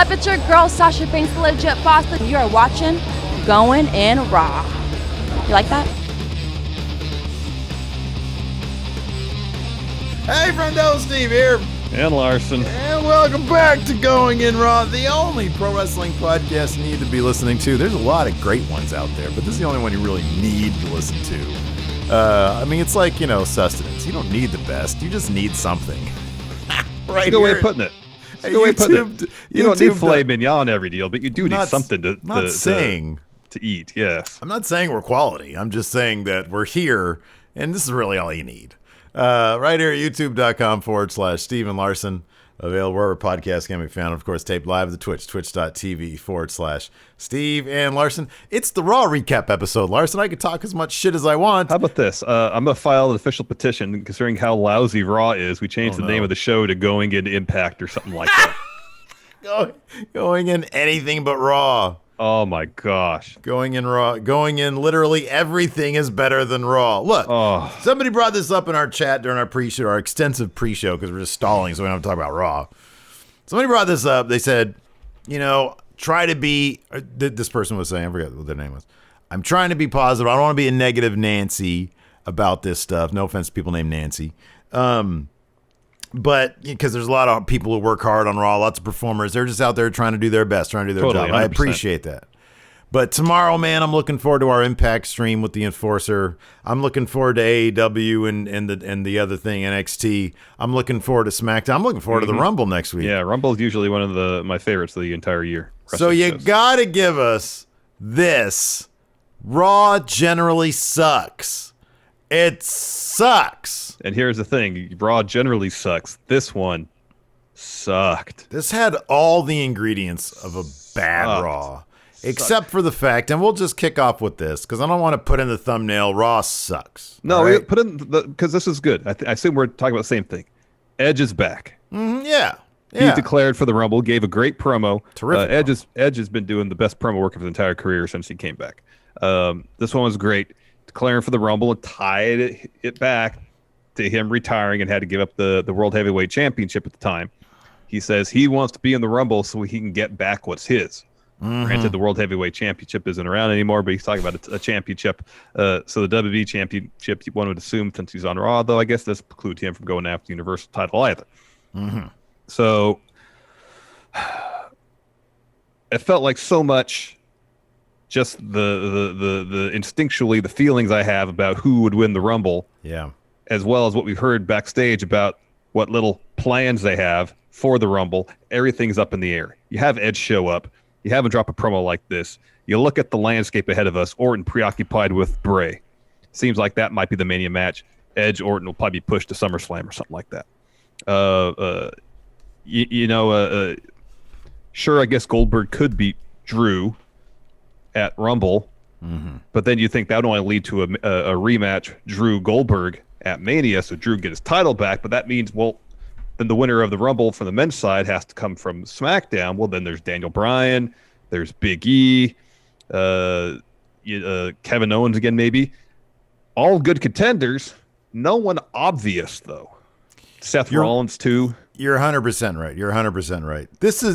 up? It's your girl, Sasha Banks, the legit boss. You are watching Going In Raw. You like that? Hey, Friendo, Steve here. And Larson. And welcome back to Going In Raw, the only pro wrestling podcast you need to be listening to. There's a lot of great ones out there, but this is the only one you really need to listen to. I mean, it's like, sustenance. You don't need the best. You just need something. Right. That's a good way of putting it. That's a good way of putting it. You don't need filet mignon every deal, but you do need something to eat. Yes. I'm not saying we're quality. I'm just saying that we're here, and this is really all you need. Right here at youtube.com/Steven Larson. Available wherever podcasts can be found. Of course, taped live at the Twitch, twitch.tv/Steve and Larson. It's the Raw recap episode, Larson. I can talk as much shit as I want. How about this? I'm going to file an official petition. Considering how lousy Raw is, we changed the name of the show to Going In Impact or something like that. Going in anything but Raw. Oh my gosh. Going in Raw. Going in literally everything is better than Raw. Look, somebody brought this up in our chat during our pre-show, our extensive pre-show, because we're just stalling, so we don't have to talk about Raw. Somebody brought this up. They said, try to be, this person was saying, I forget what their name was. I'm trying to be positive. I don't want to be a negative Nancy about this stuff. No offense to people named Nancy. But because there's a lot of people who work hard on Raw, lots of performers, they're just out there trying to do their best, trying to do their job. 100%. I appreciate that. But tomorrow, man, I'm looking forward to our Impact stream with the Enforcer. I'm looking forward to AEW and the other thing, NXT. I'm looking forward to SmackDown. I'm looking forward to the Rumble next week. Yeah, Rumble is usually one of my favorites of the entire year. So you got to give us this. Raw generally sucks. It sucks. And here's the thing. Raw generally sucks. This one sucked. This had all the ingredients of a bad Raw. Except for the fact, and we'll just kick off with this, because I don't want to put in the thumbnail, Raw sucks. No, right? Put in, because this is good. I assume we're talking about the same thing. Edge is back. Yeah. He's declared for the Rumble, gave a great promo. Terrific. Edge has been doing the best promo work of his entire career since he came back. This one was great. Declaring for the Rumble and tied it back to him retiring and had to give up the World Heavyweight Championship at the time. He says he wants to be in the Rumble so he can get back what's his. Granted, the World Heavyweight Championship isn't around anymore, but he's talking about a championship. So the WWE Championship, one would assume, since he's on Raw, though I guess this precludes him from going after the Universal title either. So it felt like so much just the instinctually the feelings I have about who would win the Rumble, as well as what we've heard backstage about what little plans they have for the Rumble. Everything's up in the air. You have Edge show up. You have him drop a promo like this. You look at the landscape ahead of us. Orton preoccupied with Bray. Seems like that might be the Mania match. Edge Orton will probably be pushed to SummerSlam or something like that. Sure, I guess Goldberg could beat Drew at Rumble, but then you think that would only lead to a rematch, Drew Goldberg at Mania, so Drew get his title back. But that means, then the winner of the Rumble from the men's side has to come from SmackDown. Well, then there's Daniel Bryan, there's Big E, Kevin Owens again, maybe. All good contenders. No one obvious though. Seth Rollins too. You're 100% right. You're 100% right.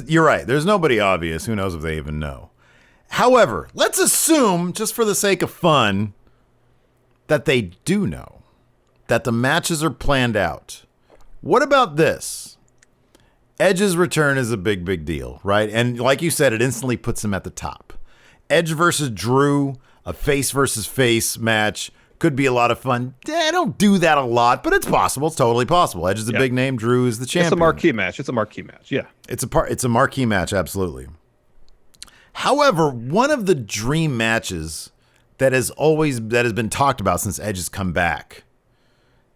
You're right. There's nobody obvious. Who knows if they even know? However, let's assume, just for the sake of fun, that they do know, that the matches are planned out. What about this? Edge's return is a big, big deal, right? And like you said, it instantly puts him at the top. Edge versus Drew, a face versus face match, could be a lot of fun. I don't do that a lot, but it's possible. It's totally possible. Edge is a big name. Drew is the champion. It's a marquee match. Yeah. It's a marquee match, absolutely. However, one of the dream matches that has been talked about since Edge has come back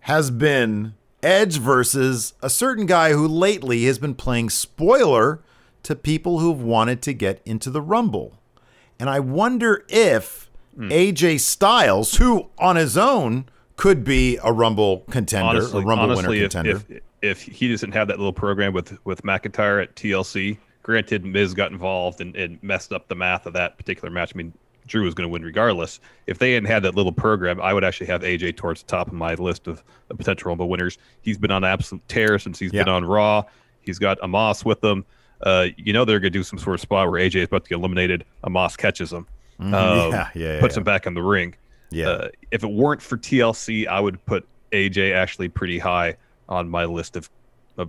has been Edge versus a certain guy who lately has been playing spoiler to people who've wanted to get into the Rumble. And I wonder if AJ Styles, who on his own could be a Rumble contender, a Rumble winner contender. If he doesn't have that little program with McIntyre at TLC, granted, Miz got involved and messed up the math of that particular match. I mean, Drew was going to win regardless. If they hadn't had that little program, I would actually have AJ towards the top of my list of potential Rumble winners. He's been on an absolute tear since he's been on Raw. He's got Amos with him. they're going to do some sort of spot where AJ is about to get eliminated. Amos catches him, puts him back in the ring. Yeah. If it weren't for TLC, I would put AJ actually pretty high on my list of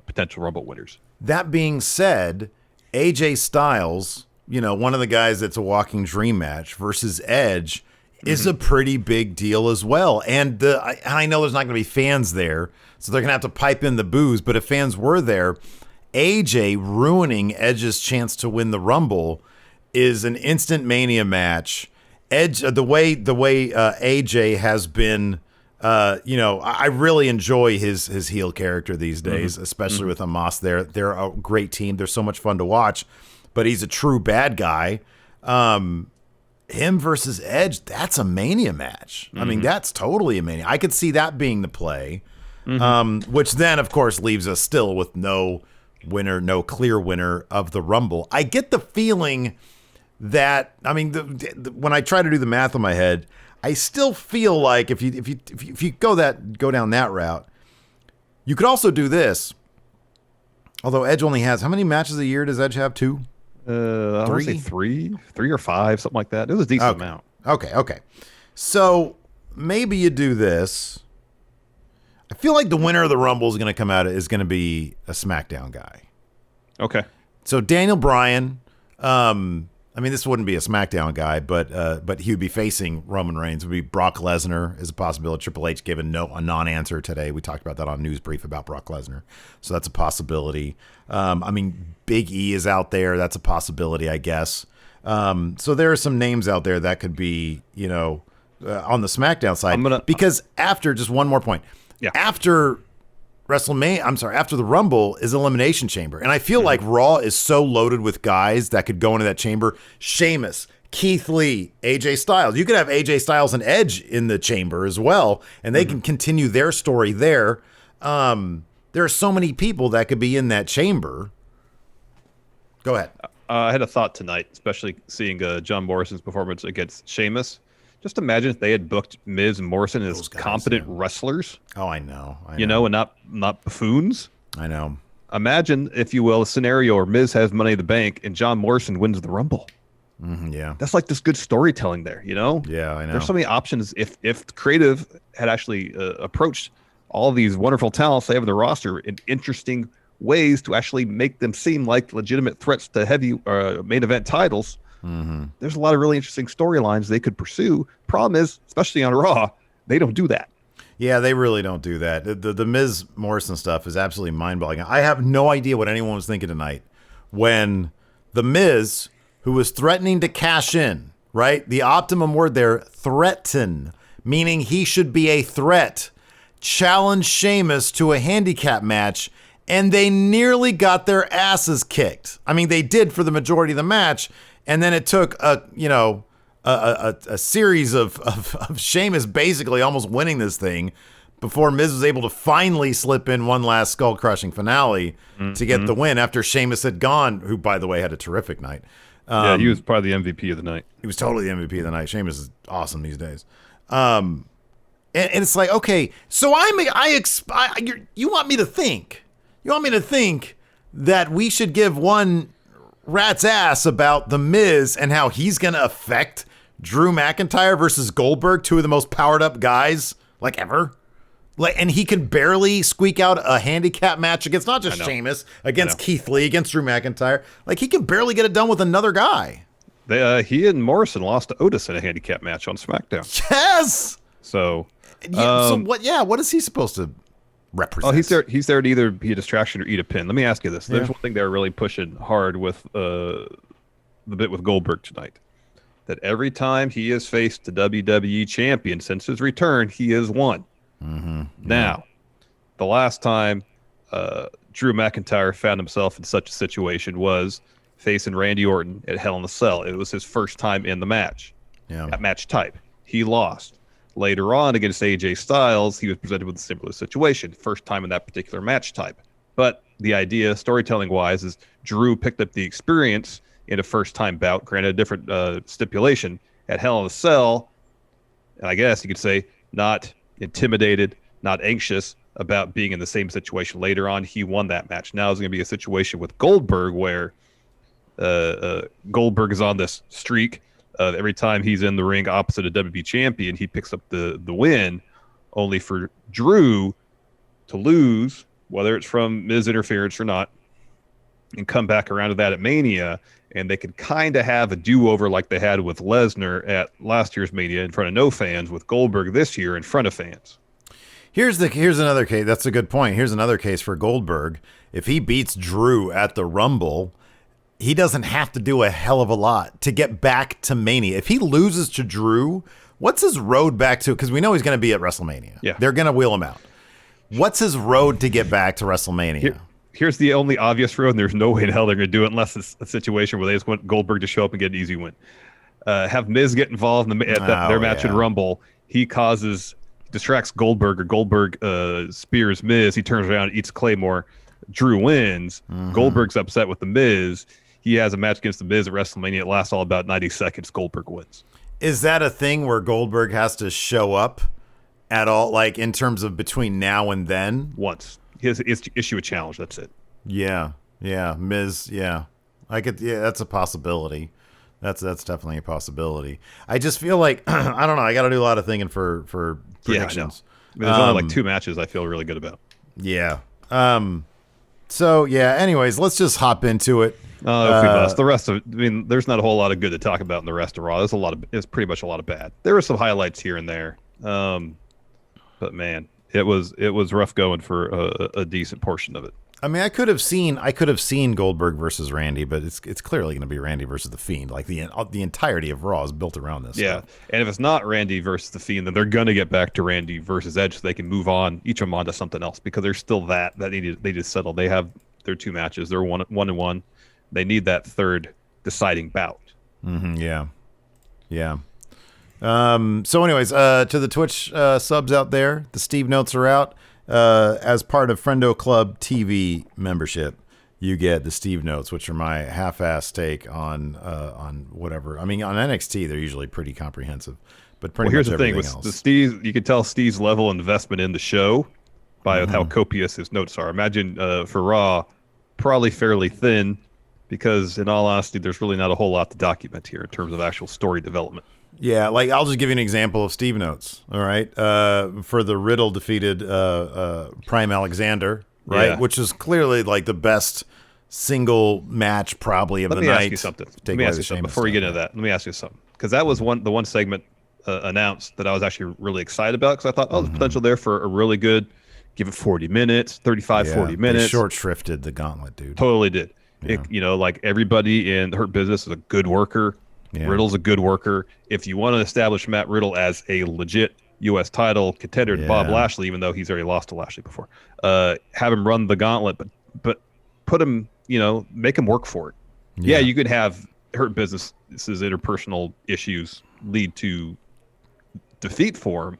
potential Rumble winners. That being said, AJ Styles, one of the guys that's a walking dream match versus Edge is a pretty big deal as well. And I know there's not going to be fans there, so they're going to have to pipe in the booze. But if fans were there, AJ ruining Edge's chance to win the Rumble is an instant Mania match. Edge, the way AJ has been, I really enjoy his heel character these days, especially with Amos there. They're a great team. They're so much fun to watch, but he's a true bad guy. Him versus Edge, that's a Mania match. I mean, that's totally a Mania. I could see that being the play, which then, of course, leaves us still with no winner, no clear winner of the Rumble. I get the feeling that, when I try to do the math in my head, I still feel like if you go down that route, you could also do this. Although Edge only has, how many matches a year does Edge have? 2? I want to say 3 or 5, something like that. It was a decent amount. Okay. So maybe you do this. I feel like the winner of the Rumble is going to be a SmackDown guy. Okay. So Daniel Bryan, this wouldn't be a SmackDown guy, but he would be facing Roman Reigns. It would be Brock Lesnar is a possibility. Triple H given a non-answer today. We talked about that on News Brief about Brock Lesnar. So that's a possibility. Big E is out there. That's a possibility, I guess. So there are some names out there that could be, on the SmackDown side. Because after, just one more point. Yeah. After after the Rumble is Elimination Chamber. And I feel like Raw is so loaded with guys that could go into that chamber. Sheamus, Keith Lee, AJ Styles. You could have AJ Styles and Edge in the chamber as well, and they can continue their story there. There are so many people that could be in that chamber. Go ahead. I had a thought tonight, especially seeing John Morrison's performance against Sheamus. Just imagine if they had booked Miz and Morrison as competent wrestlers. Oh, I know. And not buffoons. I know. Imagine, if you will, a scenario where Miz has Money in the Bank and John Morrison wins the Rumble. Yeah. That's like this good storytelling there, Yeah, I know. There's so many options. If creative had actually approached all these wonderful talents they have in the roster in interesting ways to actually make them seem like legitimate threats to heavy main event titles, there's a lot of really interesting storylines they could pursue. Problem is, especially on Raw, they don't do that. Yeah, they really don't do that. The Miz Morrison stuff is absolutely mind-boggling. I have no idea what anyone was thinking tonight when the Miz, who was threatening to cash in, right? The optimum word there, threaten, meaning he should be a threat, challenged Sheamus to a handicap match, and they nearly got their asses kicked. They did for the majority of the match. And then it took a series of Sheamus basically almost winning this thing before Miz was able to finally slip in one last skull-crushing finale to get the win after Sheamus had gone, who, by the way, had a terrific night. He was probably the MVP of the night. He was totally the MVP of the night. Sheamus is awesome these days. And it's like, okay, so you want me to think that we should give one rat's ass about the Miz and how he's going to affect Drew McIntyre versus Goldberg, two of the most powered up guys like ever. And he can barely squeak out a handicap match against not just Sheamus, against Keith Lee, against Drew McIntyre. He can barely get it done with another guy. He and Morrison lost to Otis in a handicap match on SmackDown. Yes. So what? Yeah, what is he supposed to represent? Oh, he's there to either be a distraction or eat a pin. Let me ask you this: there's one thing they're really pushing hard with the bit with Goldberg tonight. That every time he has faced the WWE champion since his return, he has won. Now, the last time Drew McIntyre found himself in such a situation was facing Randy Orton at Hell in a Cell. It was his first time in the match. That match type. He lost. Later on, against AJ Styles, he was presented with a similar situation. First time in that particular match type. But the idea, storytelling-wise, is Drew picked up the experience in a first-time bout, granted a different stipulation, at Hell in a Cell. And I guess you could say not intimidated, not anxious, about being in the same situation later on. He won that match. Now it's going to be a situation with Goldberg where Goldberg is on this streak. Every time he's in the ring opposite a WWE champion, he picks up the win, only for Drew to lose, whether it's from Miz interference or not, and come back around to that at Mania, and they could kind of have a do-over like they had with Lesnar at last year's Mania in front of no fans, with Goldberg this year in front of fans. Here's another case. That's a good point. Here's another case for Goldberg. If he beats Drew at the Rumble, he doesn't have to do a hell of a lot to get back to Mania. If he loses to Drew, what's his road back to? Because we know he's going to be at WrestleMania. Yeah. They're going to wheel him out. What's his road to get back to WrestleMania? Here's the only obvious road, and there's no way in hell they're going to do it unless it's a situation where they just want Goldberg to show up and get an easy win. Have Miz get involved in their match in Rumble. He distracts Goldberg, or Goldberg spears Miz. He turns around, eats Claymore. Drew wins. Mm-hmm. Goldberg's upset with the Miz. He has a match against the Miz at WrestleMania. It lasts all about 90 seconds. Goldberg wins. Is that a thing where Goldberg has to show up at all, like in terms of between now and then? Once. He has to issue a challenge. That's it. Yeah. Miz, yeah. That's a possibility. That's definitely a possibility. I just feel like, I don't know, I got to do a lot of thinking for predictions. Yeah, there's only like 2 matches I feel really good about. Yeah. So, yeah, anyways, let's just hop into it. If we must. The rest of, there's not a whole lot of good to talk about in the rest of Raw. It's pretty much a lot of bad. There were some highlights here and there, but man, it was rough going for a decent portion of it. I mean, I could have seen Goldberg versus Randy, but it's clearly going to be Randy versus the Fiend. Like the entirety of Raw is built around this. Yeah, stuff. And if it's not Randy versus the Fiend, then they're going to get back to Randy versus Edge, so they can move on, each of them onto something else, because there's still that they need to settle. They have their 2 matches. They're 1-1. They need that third deciding bout. Mm-hmm, yeah. So anyways, to the Twitch subs out there, the Steve notes are out. As part of Friendo Club TV membership, you get the Steve notes, which are my half-ass take on whatever. I mean, on NXT, they're usually pretty comprehensive, but pretty here's much the thing everything with else. the Steve, you can tell Steve's level of investment in the show by how copious his notes are. Imagine for Raw, probably fairly thin, because in all honesty, there's really not a whole lot to document here in terms of actual story development. Yeah, like I'll just give you an example of Steve notes. All right, for the Riddle defeated Prime Alexander, right, Yeah. which is clearly like the best single match probably of the night. Let me ask you something before we get into that. Let me ask you something, because that was the one segment announced that I was actually really excited about, because I thought, there's potential there for a really good, give it 40 minutes, 40 minutes. They short shrifted the Gauntlet, dude. Totally did. Yeah. Like everybody in Hurt Business is a good worker. Yeah. Riddle's a good worker. If you want to establish Matt Riddle as a legit U.S. title contender to Bob Lashley, even though he's already lost to Lashley before, have him run the gauntlet, but put him, make him work for it. Yeah, you could have Hurt Business's interpersonal issues lead to defeat for him,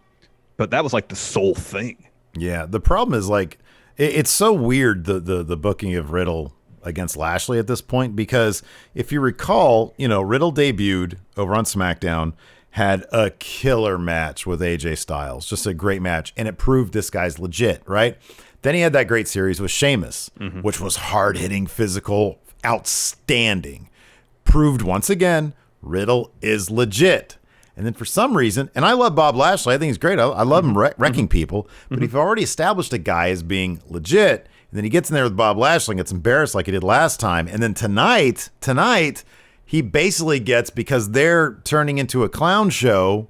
but that was like the sole thing. Yeah, the problem is like it's so weird the booking of Riddle against Lashley at this point, because if you recall, Riddle debuted over on SmackDown, had a killer match with AJ Styles, just a great match, and it proved this guy's legit, right? Then he had that great series with Sheamus, which was hard-hitting, physical, outstanding. Proved once again, Riddle is legit. And then for some reason, and I love Bob Lashley, I think he's great, I love him wrecking people, but if you've already established a guy as being legit, and then he gets in there with Bob Lashley and gets embarrassed like he did last time. And then tonight, he basically gets, because they're turning into a clown show,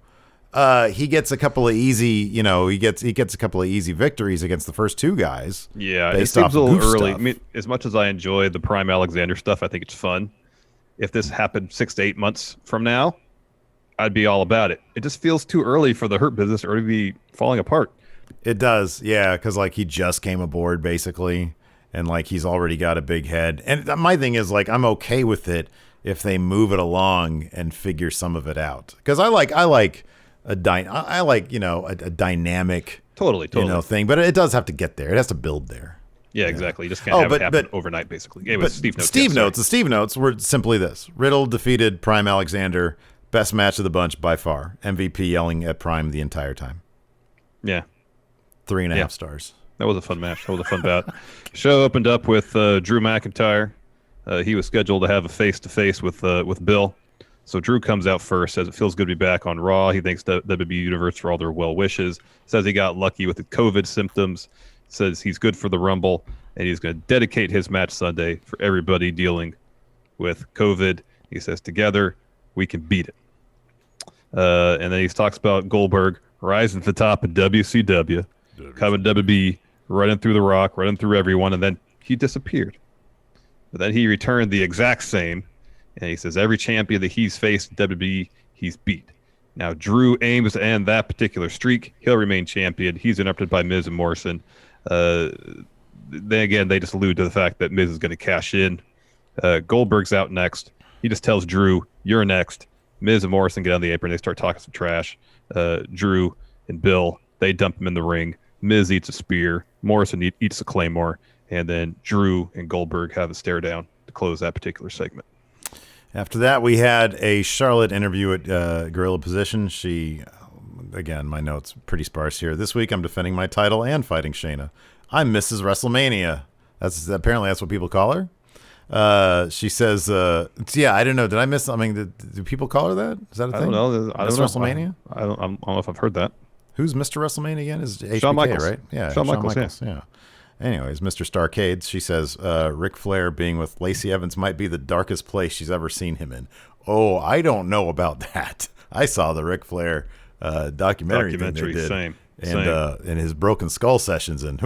he gets a couple of easy, he gets a couple of easy victories against the first 2 guys. Yeah, it seems a little early. I mean, as much as I enjoy the Prime Alexander stuff, I think it's fun. If this happened 6 to 8 months from now, I'd be all about it. It just feels too early for the Hurt Business to already be falling apart. It does, yeah, because like he just came aboard basically, and like he's already got a big head. And my thing is like I'm okay with it if they move it along and figure some of it out, because I like a dynamic totally thing, but it does have to get there. It has to build there. Yeah, exactly. You just can't have it happen overnight, basically. It was Steve Notes. The Steve Notes were simply this: Riddle defeated Prime Alexander, best match of the bunch by far. MVP yelling at Prime the entire time. Yeah. 3.5 stars. That was a fun match. That was a fun bout. Show opened up with Drew McIntyre. He was scheduled to have a face-to-face with Bill. So Drew comes out first, says it feels good to be back on Raw. He thanks the WWE Universe for all their well wishes. Says he got lucky with the COVID symptoms. Says he's good for the Rumble, and he's going to dedicate his match Sunday for everybody dealing with COVID. He says, together, we can beat it. And then he talks about Goldberg rising to the top of WCW, coming to WWE, running through The Rock, running through everyone, and then he disappeared. But then he returned the exact same. And he says every champion that he's faced in WWE, he's beat. Now, Drew aims to end that particular streak. He'll remain champion. He's interrupted by Miz and Morrison. Then again, they just allude to the fact that Miz is going to cash in. Goldberg's out next. He just tells Drew, you're next. Miz and Morrison get on the apron. They start talking some trash. Drew and Bill, they dump him in the ring. Miz eats a spear. Morrison eats a claymore. And then Drew and Goldberg have a stare down to close that particular segment. After that, we had a Charlotte interview at Gorilla Position. She, again, my notes pretty sparse here. This week, I'm defending my title and fighting Shayna. I'm Mrs. WrestleMania. Apparently that's what people call her. She says, yeah, I don't know. Did I miss something? Do people call her that? Is that a thing? I don't know. Mrs. WrestleMania? I don't know if I've heard that. Who's Mr. WrestleMania again? Is HBK, Shawn Michaels, right? Yeah, Shawn Michaels, yeah. Anyways, Mr. Starcades, she says, Ric Flair being with Lacey Evans might be the darkest place she's ever seen him in. Oh, I don't know about that. I saw the Ric Flair documentary thing they did. Same. And his Broken Skull sessions, and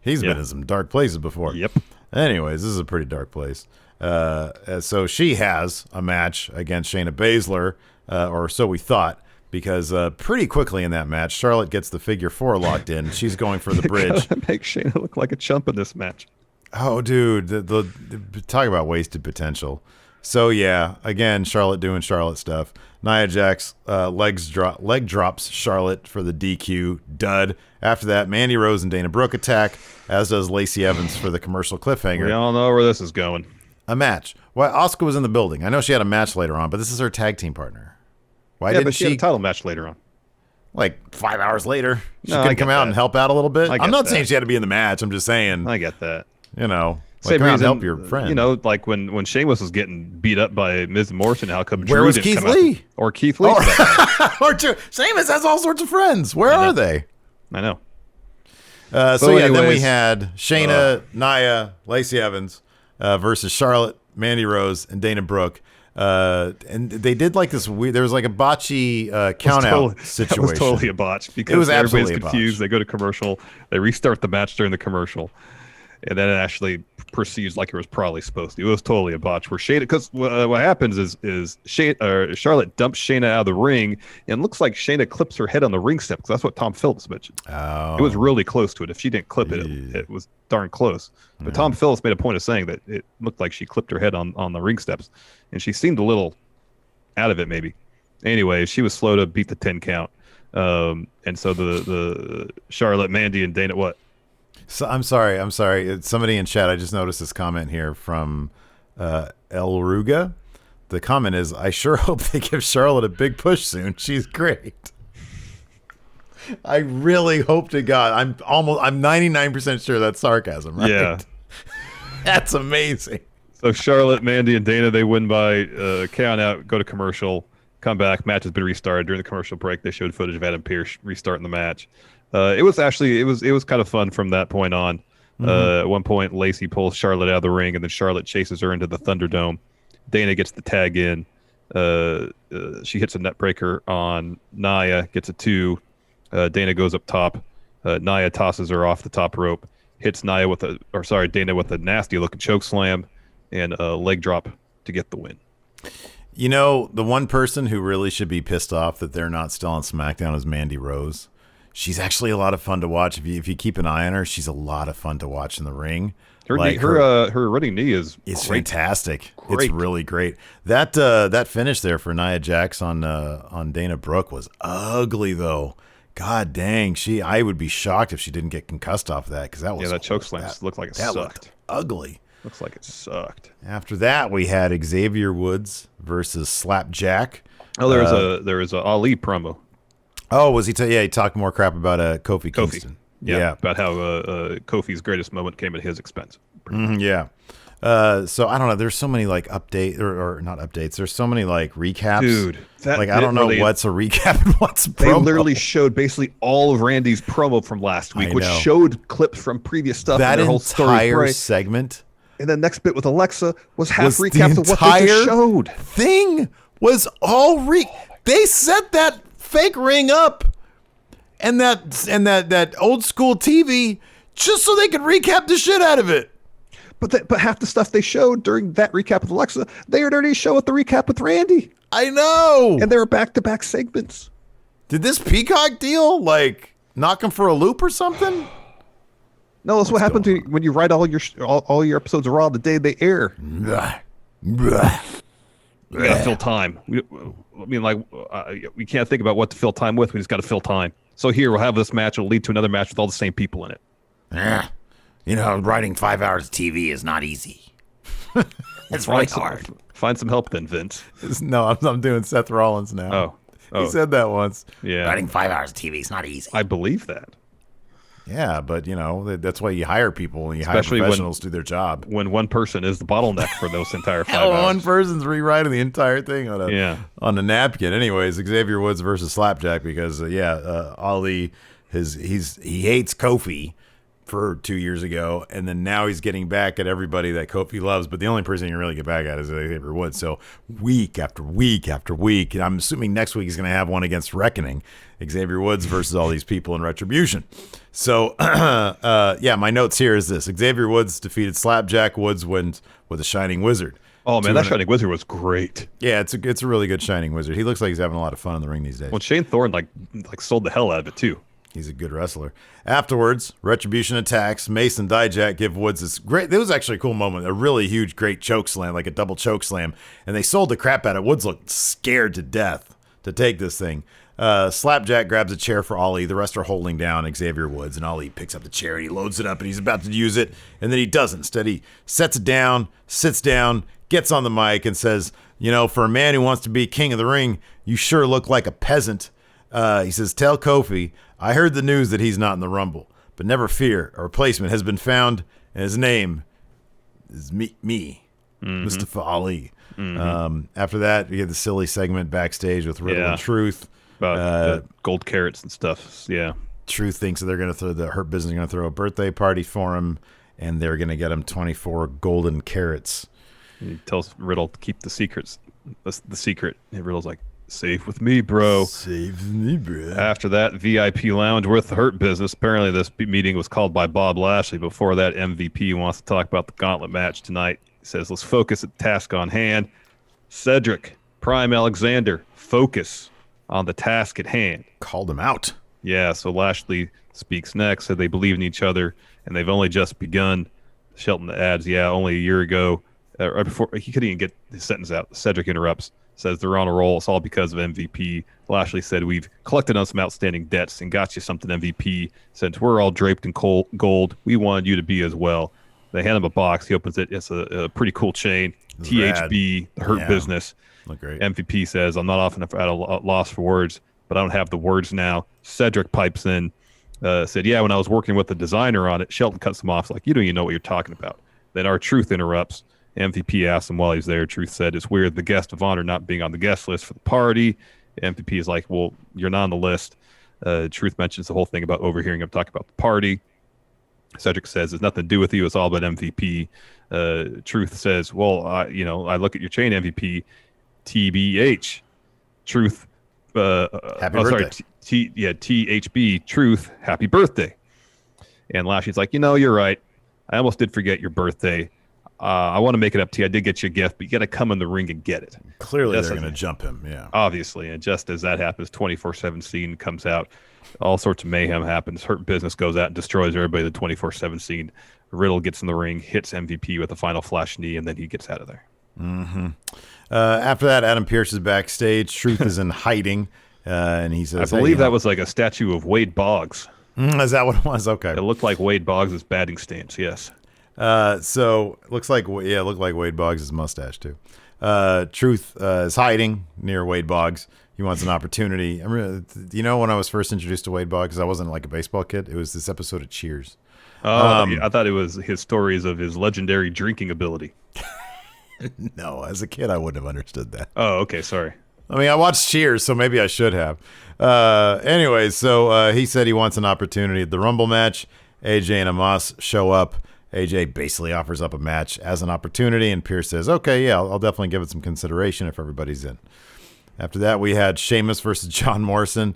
he's been in some dark places before. Yep. Anyways, this is a pretty dark place. So she has a match against Shayna Baszler, or so we thought. Because pretty quickly in that match, Charlotte gets the figure 4 locked in. She's going for the bridge. Make Shayna look like a chump in this match. Oh, dude. The talk about wasted potential. So, yeah, again, Charlotte doing Charlotte stuff. Nia Jax leg drops Charlotte for the DQ. Dud. After that, Mandy Rose and Dana Brooke attack, as does Lacey Evans for the commercial cliffhanger. We all know where this is going. A match. Well, Asuka was in the building. I know she had a match later on, but this is her tag team partner. Why didn't she had a title match later on? Like 5 hours later, she couldn't come out and help out a little bit. I'm not saying she had to be in the match. I'm just saying. I get that. Same reason. Help your friend. Like when Sheamus was getting beat up by Miz and Morrison, how come Where Drew was didn't Keith come Lee? out? Or Keith Lee? Or Sheamus has all sorts of friends. Where are they? I know. Then we had Shayna, Nia, Lacey Evans versus Charlotte, Mandy Rose, and Dana Brooke. And they did like this weird, there was like a botchy count out situation. That was totally a botch because it was everybody's absolutely confused. They go to commercial, they restart the match during the commercial, and then it actually proceeds like it was probably supposed to. It was totally a botch. Where Shayna, because what happens is Charlotte dumps Shayna out of the ring, and it looks like Shayna clips her head on the ring step, because that's what Tom Phillips mentioned. Oh. It was really close to it. If she didn't clip it, it was darn close. But Tom Phillips made a point of saying that it looked like she clipped her head on the ring steps, and she seemed a little out of it maybe. Anyway, she was slow to beat the 10 count. And so the Charlotte, Mandy, and Dana, what? So I'm sorry. Somebody in chat, I just noticed this comment here from El Ruga. The comment is, I sure hope they give Charlotte a big push soon. She's great. I really hope to God. I'm 99% sure that's sarcasm, right? Yeah. That's amazing. So Charlotte, Mandy, and Dana, they win by count out, go to commercial, come back. Match has been restarted. During the commercial break, they showed footage of Adam Pearce restarting the match. It was kind of fun from that point on. At one point, Lacey pulls Charlotte out of the ring, and then Charlotte chases her into the Thunderdome. Dana gets the tag in. She hits a net breaker on Nia, gets a 2. Dana goes up top. Nia tosses her off the top rope, hits Dana with a nasty looking choke slam and a leg drop to get the win. You know, the one person who really should be pissed off that they're not still on SmackDown is Mandy Rose. She's actually a lot of fun to watch. If you keep an eye on her, she's a lot of fun to watch in the ring. Her running knee is fantastic. Great. It's really great. That finish there for Nia Jax on Dana Brooke was ugly though. God dang, I would be shocked if she didn't get concussed off of that, because that was that choke slam looked like it sucked. Looked ugly. Looks like it sucked. After that, we had Xavier Woods versus Slapjack. Oh, there was a Ali promo. Oh, was he? He talked more crap about Kofi Kingston. Yeah. About how Kofi's greatest moment came at his expense. Yeah. So I don't know. There's so many like update or not updates. There's so many like recaps. Dude, like I don't know what's a recap and what's a promo. They literally showed basically all of Randy's promo from last week, which showed clips from previous stuff. That and their whole entire segment. And the next bit with Alexa was half recaps of what they just showed. Thing was all They set that fake ring up and that old school TV just so they could recap the shit out of it. But half the stuff they showed during that recap with Alexa, they had already showed the recap with Randy. I know. And they were back-to-back segments. Did this Peacock deal, like, knock him for a loop or something? No, that's what happens when you write all your episodes of Raw the day they air. You gotta fill time. We can't think about what to fill time with. We just got to fill time. So here, we'll have this match. It'll lead to another match with all the same people in it. Yeah. Writing 5 hours of TV is not easy. It's really hard. Find some help then, Vince. No, I'm doing Seth Rollins now. Oh. He said that once. Yeah. Writing 5 hours of TV is not easy. I believe that. Yeah, but, that's why you hire people and you hire professionals to do their job. When one person is the bottleneck for those entire 5 hours. One person's rewriting the entire thing on a napkin. Anyways, Xavier Woods versus Slapjack because, Ali, he hates Kofi for 2 years ago, and then now he's getting back at everybody that Kofi loves, but the only person he can really get back at is Xavier Woods. So week after week after week, and I'm assuming next week he's going to have one against Reckoning, Xavier Woods versus all these people in Retribution. So, my notes here is this. Xavier Woods defeated Slapjack. Woods wins with a Shining Wizard. Oh, man, that Shining Wizard was great. Yeah, it's a really good Shining Wizard. He looks like he's having a lot of fun in the ring these days. Well, Shane Thorne, like sold the hell out of it, too. He's a good wrestler. Afterwards, Retribution attacks. Mace and Dijak give Woods this great. It was actually a cool moment. A really huge, great choke slam, like a double choke slam. And they sold the crap out of it. Woods looked scared to death to take this thing. Slapjack grabs a chair for Ali. The rest are holding down Xavier Woods. And Ali picks up the chair and he loads it up and he's about to use it. And then he doesn't. Instead, he sets it down, sits down, gets on the mic and says, for a man who wants to be king of the ring, you sure look like a peasant. He says, tell Kofi, I heard the news that he's not in the Rumble, but never fear, a replacement has been found, and his name is me, Mustafa Ali. After that, we had the silly segment backstage with Riddle and Truth. About the gold carrots and stuff, yeah. Truth thinks that they're going to throw, the Hurt Business is going to throw a birthday party for him, and they're going to get him 24 golden carrots. He tells Riddle to keep the secrets. That's the secret. And Riddle's like, safe with me, bro. Safe with me, bro. After that, VIP Lounge with the Hurt Business. Apparently, this meeting was called by Bob Lashley. Before that, MVP wants to talk about the Gauntlet match tonight. He says, let's focus at the task on hand. Cedric, Prime Alexander, focus on the task at hand. Called him out. Yeah, so Lashley speaks next, said they believe in each other, and they've only just begun. Shelton adds, only a year ago, right before he couldn't even get his sentence out. Cedric interrupts. Says they're on a roll. It's all because of MVP. Lashley said, we've collected on some outstanding debts and got you something, MVP. Since we're all draped in gold, we wanted you to be as well. They hand him a box. He opens it. It's a pretty cool chain. THB, the Hurt Business. Look great. MVP says, I'm not often at a loss for words, but I don't have the words now. Cedric pipes in, said, when I was working with the designer on it, Shelton cuts him off. Like, you don't even know what you're talking about. Then our Truth interrupts. MVP asks him while he's there. Truth said, it's weird the guest of honor not being on the guest list for the party. MVP is like, well, you're not on the list. Truth mentions the whole thing about overhearing him talk about the party. Cedric says, it's nothing to do with you. It's all about MVP. Truth says, well, I look at your chain, MVP, TBH. Truth, happy birthday. THB, Truth, happy birthday. And Lashley's like, you're right. I almost did forget your birthday. I want to make it up to you. I did get you a gift, but you got to come in the ring and get it. Clearly, they're going to jump him, yeah. Obviously, and just as that happens, 24/7 scene comes out. All sorts of mayhem happens. Hurt Business goes out and destroys everybody. The 24/7 scene. Riddle gets in the ring, hits MVP with a final flash knee, and then he gets out of there. After that, Adam Pearce is backstage. Truth is in hiding, and he says, I believe that was like a statue of Wade Boggs. Is that what it was? Okay. It looked like Wade Boggs' batting stance, yes. So it looked like Wade Boggs' mustache too. Truth is hiding near Wade Boggs. He wants an opportunity. You know, when I was first introduced to Wade Boggs, I wasn't like a baseball kid. It was this episode of Cheers. Oh, I thought it was his stories of his legendary drinking ability. No, as a kid, I wouldn't have understood that. Oh, okay, sorry. I mean, I watched Cheers, so maybe I should have. Anyway, so he said he wants an opportunity at the Rumble match. AJ and Amos show up. AJ basically offers up a match as an opportunity, and Pierce says, okay, yeah, I'll definitely give it some consideration if everybody's in. After that, we had Sheamus versus John Morrison.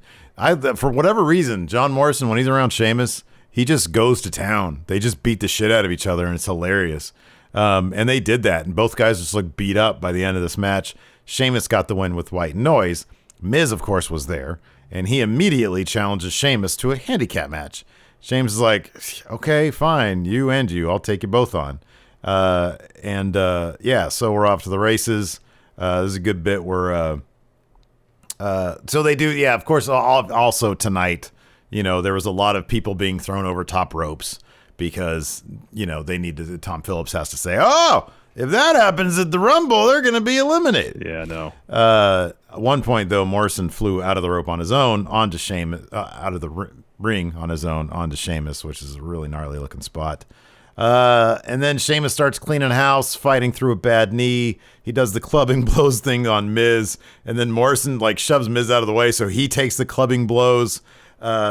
For whatever reason, John Morrison, when he's around Sheamus, he just goes to town. They just beat the shit out of each other, and it's hilarious. And they did that, and both guys just looked beat up by the end of this match. Sheamus got the win with White Noise. Miz, of course, was there, and he immediately challenges Sheamus to a handicap match. Sheamus is like, okay, fine, you, I'll take you both on. Yeah, so we're off to the races. This is a good bit where, so they do, yeah, of course, also tonight, you know, there was a lot of people being thrown over top ropes because, you know, Tom Phillips has to say, oh, if that happens at the Rumble, they're going to be eliminated. Yeah, no. At one point, though, Morrison flew out of the rope on his own onto Sheamus, out of the ring on his own onto Sheamus, which is a really gnarly looking spot. And then Sheamus starts cleaning house, fighting through a bad knee. He does the clubbing blows thing on Miz, and then Morrison like shoves Miz out of the way, so he takes the clubbing blows.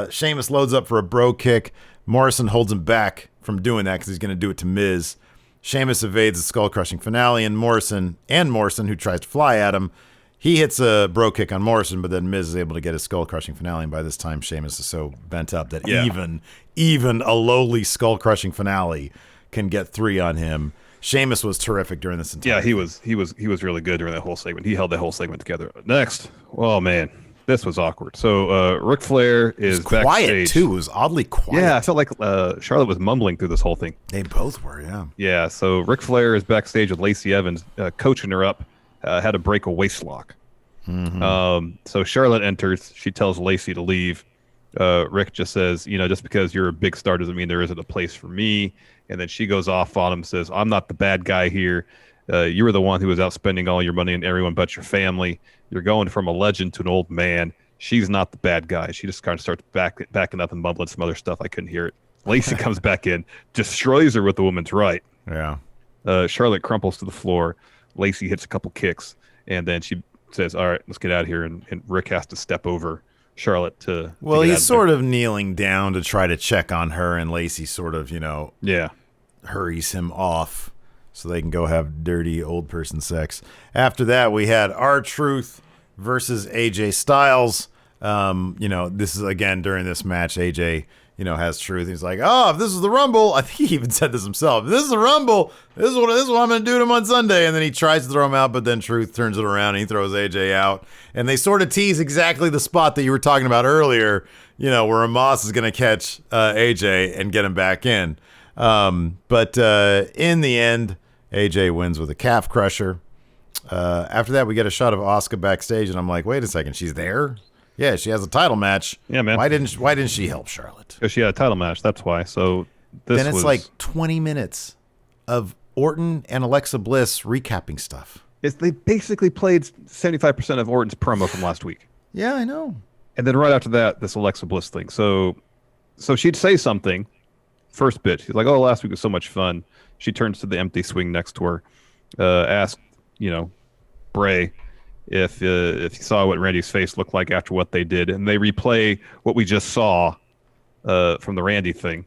Sheamus loads up for a bro kick. Morrison holds him back from doing that because he's going to do it to Miz. Sheamus evades the skull-crushing finale, and Morrison, who tries to fly at him, he hits a bro kick on Morrison, but then Miz is able to get his skull-crushing finale, and by this time, Sheamus is so bent up that even a lowly skull-crushing finale can get 3 on him. Sheamus was terrific during this entire he was really good during that whole segment. He held that whole segment together. Next, oh man, this was awkward. So Ric Flair is quiet backstage. too. It was oddly quiet. Yeah, I felt like Charlotte was mumbling through this whole thing. They both were, yeah. Yeah, so Ric Flair is backstage with Lacey Evans, coaching her up, how to break a waist lock. Mm-hmm. So Charlotte enters. She tells Lacey to leave. Rick just says, you know, just because you're a big star doesn't mean there isn't a place for me. And then she goes off on him, says, I'm not the bad guy here. You were the one who was out spending all your money on everyone but your family. You're going from a legend to an old man. She's not the bad guy. She just kind of starts backing up and mumbling some other stuff. I couldn't hear it. Lacey comes back in, destroys her with the woman's right. Yeah. Charlotte crumples to the floor. Lacey hits a couple kicks, and then she says, all right, let's get out of here. And Rick has to step over Charlotte to well, he's sort of kneeling down to try to check on her, and Lacey sort of, you know, hurries him off so they can go have dirty old person sex. After that, we had R-Truth versus AJ Styles. You know, this is again during this match, AJ, you know, has Truth. He's like, oh, if this is the Rumble, I think he even said this himself. If this is the Rumble, this is what I'm going to do to him on Sunday. And then he tries to throw him out, but then Truth turns it around and he throws AJ out. And they sort of tease exactly the spot that you were talking about earlier, you know, where Amos is going to catch AJ and get him back in. But in the end, AJ wins with a calf crusher. After that, we get a shot of Asuka backstage, and I'm like, wait a second, she's there? Yeah, she has a title match. Yeah, man. Why didn't she help Charlotte? Because she had a title match. That's why. So then it's like 20 minutes of Orton and Alexa Bliss recapping stuff. They basically played 75% of Orton's promo from last week. Yeah, I know. And then right after that, this Alexa Bliss thing. So she'd say something. First bit, she's like, "Oh, last week was so much fun." She turns to the empty swing next to her, asks, you know, Bray if you saw what Randy's face looked like after what they did, and they replay what we just saw from the Randy thing.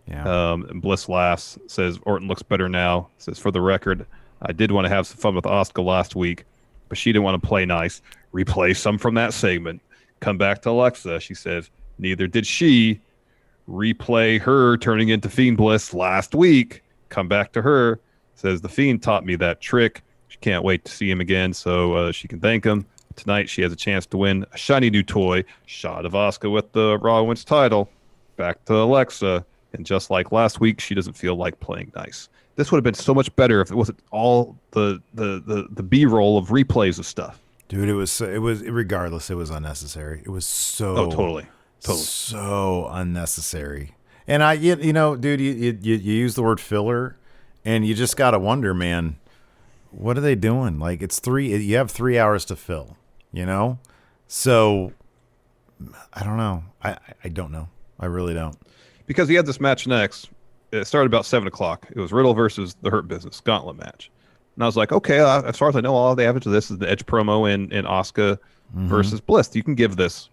Yeah. And Bliss laughs, says Orton looks better now. Says, for the record, I did want to have some fun with Asuka last week, but she didn't want to play nice. Replay some from that segment. Come back to Alexa. She says, neither did she. Replay her turning into Fiend Bliss last week. Come back to her. Says the Fiend taught me that trick. She can't wait to see him again so she can thank him. Tonight she has a chance to win a shiny new toy. Shot of Asuka with the Raw Women's title. Back to Alexa. And just like last week, she doesn't feel like playing nice. This would have been so much better if it wasn't all the B-roll of replays of stuff. Dude, it was regardless, it was unnecessary. It was so totally so unnecessary. And you know, dude, you use the word filler, and you just gotta wonder, man, what are they doing? Like, it's you have 3 hours to fill, you know? So, I don't know. I don't know. I really don't. Because he had this match next. It started about 7 o'clock. It was Riddle versus the Hurt Business Gauntlet match. And I was like, okay, as far as I know, all they have to this is the Edge promo in Asuka versus Bliss. You can give this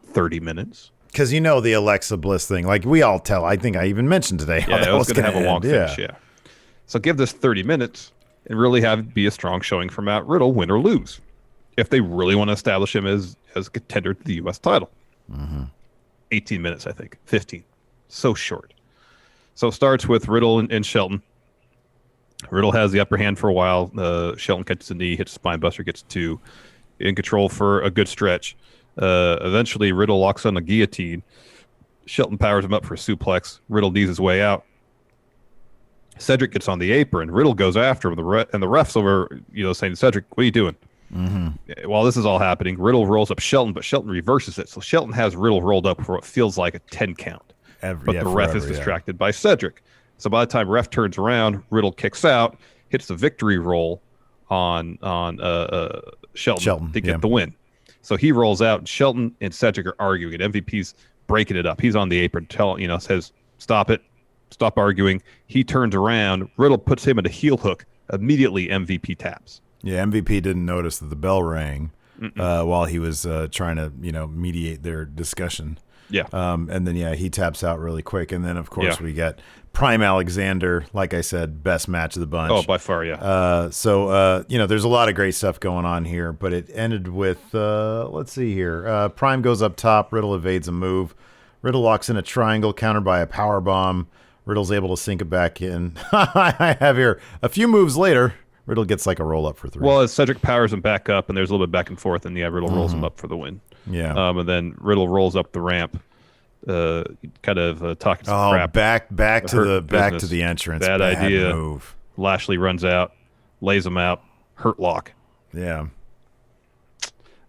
30 minutes. Because you know the Alexa Bliss thing. Like, we all tell. I think I even mentioned today how that it was going to have a long finish, yeah. So give this 30 minutes and really have it be a strong showing from Matt Riddle, win or lose, if they really want to establish him as a contender to the U.S. title. 18 minutes, I think. 15. So short. So it starts with Riddle and Shelton. Riddle has the upper hand for a while. Shelton catches a knee, hits a spine buster, gets 2. In control for a good stretch. Eventually, Riddle locks on a guillotine. Shelton powers him up for a suplex. Riddle knees his way out. Cedric gets on the apron. Riddle goes after him, and the ref's over, saying to Cedric, "What are you doing?" While this is all happening, Riddle rolls up Shelton, but Shelton reverses it. So Shelton has Riddle rolled up for what feels like a 10 count. But the ref is distracted by Cedric. So by the time ref turns around, Riddle kicks out, hits the victory roll on Shelton to get the win. So he rolls out, and Shelton and Cedric are arguing, and MVP's breaking it up. He's on the apron, says, "Stop it. Stop arguing." He turns around. Riddle puts him in a heel hook. Immediately, MVP taps. Yeah, MVP didn't notice that the bell rang while he was trying to, mediate their discussion. Yeah. And then, he taps out really quick. And then, of course, we get Prime Alexander, like I said, best match of the bunch. Oh, by far, yeah. So, there's a lot of great stuff going on here. But it ended with, let's see here. Prime goes up top. Riddle evades a move. Riddle locks in a triangle, countered by a power bomb. Riddle's able to sink it back in. I have here a few moves later. Riddle gets like a roll up for 3. Well, as Cedric powers him back up, and there's a little bit back and forth, and Riddle rolls him up for the win. Yeah. And then Riddle rolls up the ramp, talking some crap. Back to the entrance. Bad idea. Move. Lashley runs out, lays him out. Hurt lock. Yeah.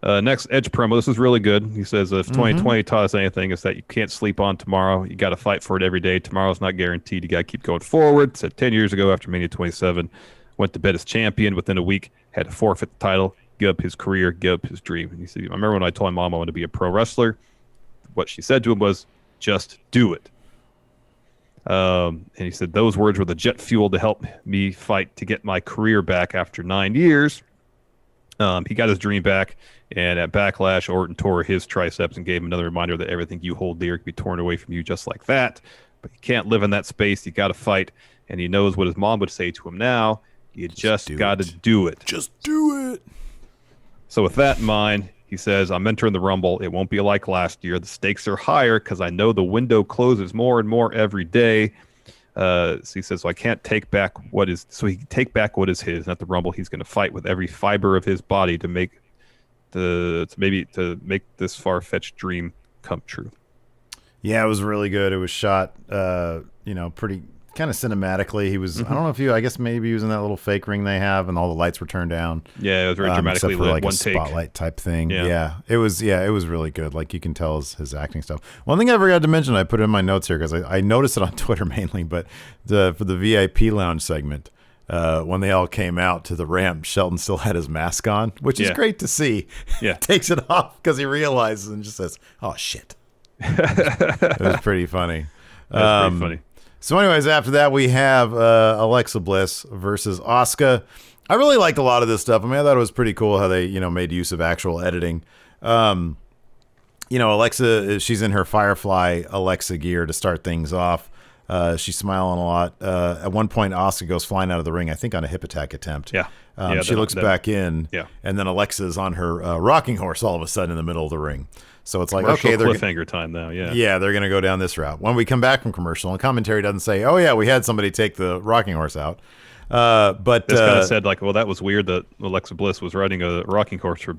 Next Edge promo. This is really good. He says, if 2020 taught us anything, it's that you can't sleep on tomorrow. You got to fight for it every day. Tomorrow's not guaranteed. You got to keep going forward. Said 10 years ago after Mania 27, went to bed as champion. Within a week, had to forfeit the title, give up his career, give up his dream. And he said, I remember when I told my mom I wanted to be a pro wrestler. What she said to him was, just do it. And he said, those words were the jet fuel to help me fight to get my career back after 9 years. He got his dream back, and at Backlash, Orton tore his triceps and gave him another reminder that everything you hold dear can be torn away from you just like that. But you can't live in that space. You got to fight. And he knows what his mom would say to him now. You just got to do it. Just do it. So with that in mind, he says, I'm entering the Rumble. It won't be like last year. The stakes are higher because I know the window closes more and more every day. So he says, so I can't take back what is, so he can take back what is his. And at the Rumble, he's going to fight with every fiber of his body to make this far-fetched dream come true. Yeah, it was really good. It was shot, pretty kind of cinematically. He was, I don't know if I guess maybe he was in that little fake ring they have, and all the lights were turned down. Yeah, it was very dramatically except for lit, like one a take. spotlight type thing. Yeah, it was really good. Like, you can tell his acting stuff. One thing I forgot to mention, I put it in my notes here because I noticed it on Twitter mainly, but for the VIP lounge segment, when they all came out to the ramp, Shelton still had his mask on, which is great to see. Yeah. Takes it off because he realizes and just says, oh, shit. It was pretty funny. That's pretty funny. So anyways, after that, we have Alexa Bliss versus Asuka. I really liked a lot of this stuff. I mean, I thought it was pretty cool how they, made use of actual editing. Alexa, she's in her Firefly Alexa gear to start things off. She's smiling a lot. At one point, Asuka goes flying out of the ring, I think on a hip attack attempt. Yeah. She looks back in, yeah. And then Alexa's on her rocking horse all of a sudden in the middle of the ring. So it's like, commercial okay, they're cliffhanger time now. Yeah. Yeah, they're going to go down this route. When we come back from commercial, and commentary doesn't say, oh, yeah, we had somebody take the rocking horse out. But this kind of said, like, well, that was weird that Alexa Bliss was riding a rocking horse for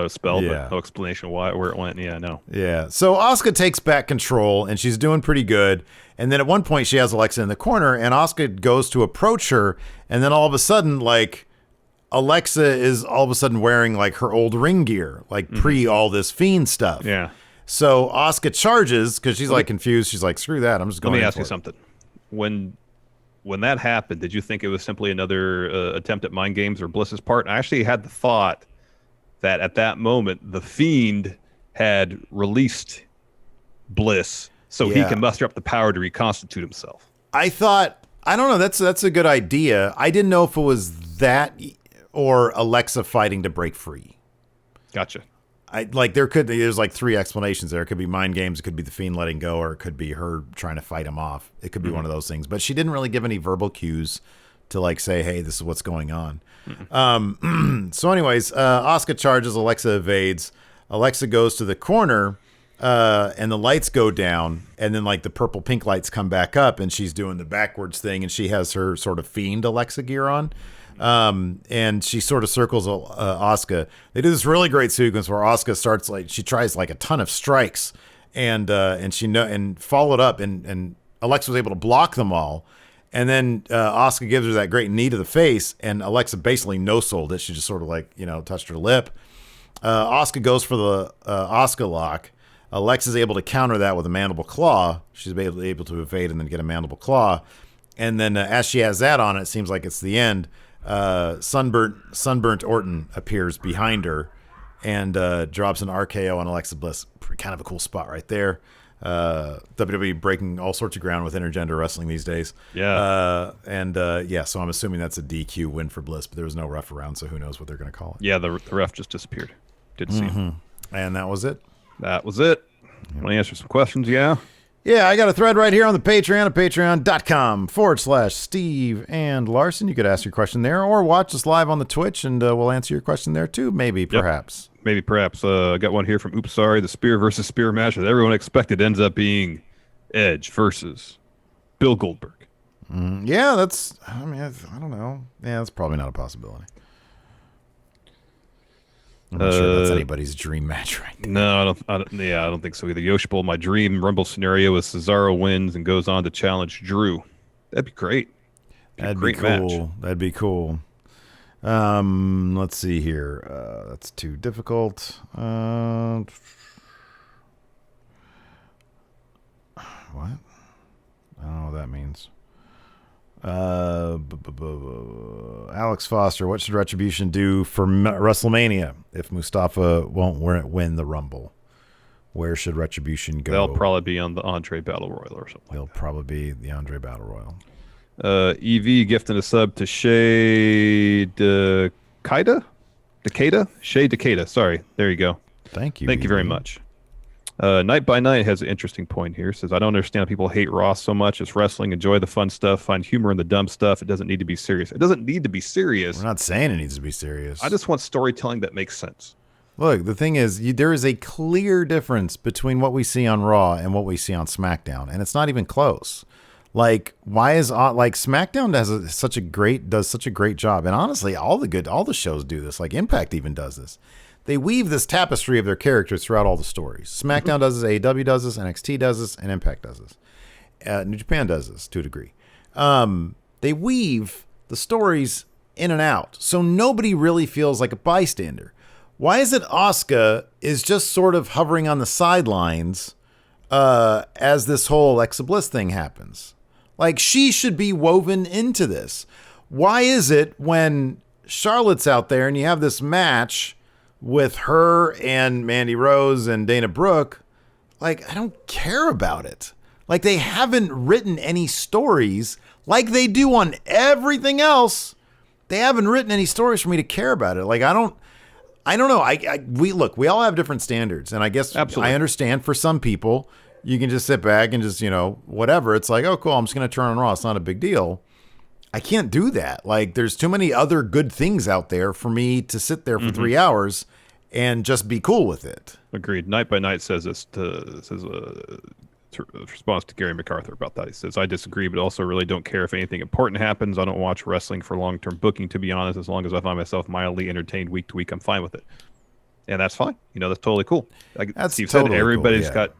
spell, Yeah. but no explanation where it went. Yeah, no. Yeah. So Asuka takes back control, and she's doing pretty good. And then at one point, she has Alexa in the corner, and Asuka goes to approach her, and then all of a sudden, like, Alexa is all of a sudden wearing like her old ring gear, like pre all this Fiend stuff. Yeah. So Asuka charges because she's like confused. She's like, screw that. I'm just going. Let me ask you something. When when that happened, did you think it was simply another attempt at mind games or Bliss's part? I actually had the thought that at that moment, the Fiend had released Bliss so he can muster up the power to reconstitute himself. I don't know. That's a good idea. I didn't know if it was that or Alexa fighting to break free. Gotcha. There's like three explanations there. It could be mind games, it could be the Fiend letting go, or it could be her trying to fight him off. It could be one of those things. But she didn't really give any verbal cues to like say, hey, this is what's going on. So anyways, Asuka charges, Alexa evades. Alexa goes to the corner, and the lights go down, and then like the purple pink lights come back up, and she's doing the backwards thing, and she has her sort of Fiend Alexa gear on. And she sort of circles Asuka. They do this really great sequence where Asuka starts she tries like a ton of strikes, and followed up, and Alexa was able to block them all. And then Asuka gives her that great knee to the face, and Alexa basically no-sold it. She just sort of touched her lip. Asuka goes for the Asuka lock. Alexa's able to counter that with a mandible claw. She's able to evade and then get a mandible claw. And then as she has that on, it seems like it's the end. Sunburnt Orton appears behind her and drops an RKO on Alexa Bliss. Kind of a cool spot right there. WWE breaking all sorts of ground with intergender wrestling these days. Yeah. So I'm assuming that's a DQ win for Bliss, but there was no ref around, so who knows what they're going to call it. Yeah, the ref just disappeared. Didn't see him. And that was it. That was it. Want to answer some questions? Yeah. Yeah, I got a thread right here on the Patreon at patreon.com/Steve and Larson. You could ask your question there or watch us live on the Twitch, and we'll answer your question there too, maybe, perhaps. Yep. Maybe, perhaps. I got one here from Oops Sorry. The spear versus spear match that everyone expected ends up being Edge versus Bill Goldberg. Yeah, I don't know. Yeah, that's probably not a possibility. I'm not sure that's anybody's dream match right there. No, I don't think so either. Yoshi Bowl, my dream Rumble scenario is Cesaro wins and goes on to challenge Drew. That'd be great. That'd be cool. Match. That'd be cool. Let's see here. That's too difficult. What? I don't know what that means. Alex Foster, what should Retribution do for WrestleMania if Mustafa won't win the Rumble? Where should Retribution go? They'll probably be on the Andre Battle Royal or something. They'll probably be the Andre Battle Royal. EV gifting a sub to Shay Decaida? Shay Decaida. Sorry. There you go. Thank you. Thank you very much. Night by Night has an interesting point here. Says, I don't understand how people hate Raw so much. It's wrestling. Enjoy the fun stuff. Find humor in the dumb stuff. It doesn't need to be serious. It doesn't need to be serious. We're not saying it needs to be serious. I just want storytelling that makes sense. Look, the thing is, there is a clear difference between what we see on Raw and what we see on SmackDown, and it's not even close. Like, why is SmackDown does such a great job, and honestly, all the shows do this. Like Impact even does this. They weave this tapestry of their characters throughout all the stories. SmackDown does this, AEW does this, NXT does this, and Impact does this. New Japan does this to a degree. They weave the stories in and out, so nobody really feels like a bystander. Why is it Asuka is just sort of hovering on the sidelines as this whole Alexa Bliss thing happens? Like, she should be woven into this. Why is it when Charlotte's out there and you have this match with her and Mandy Rose and Dana Brooke, like, I don't care about it. Like, they haven't written any stories like they do on everything else. They haven't written any stories for me to care about it. Like, I don't know. We all have different standards, and I guess absolutely. I understand for some people, you can just sit back and just, whatever. It's like, oh, cool, I'm just going to turn on Raw. It's not a big deal. I can't do that. Like, there's too many other good things out there for me to sit there for 3 hours and just be cool with it. Agreed. Night by Night says this response to Gary MacArthur about that. He says, I disagree, but also really don't care if anything important happens. I don't watch wrestling for long-term booking, to be honest. As long as I find myself mildly entertained week to week, I'm fine with it. And that's fine. That's totally cool. Like Steve said, everybody's got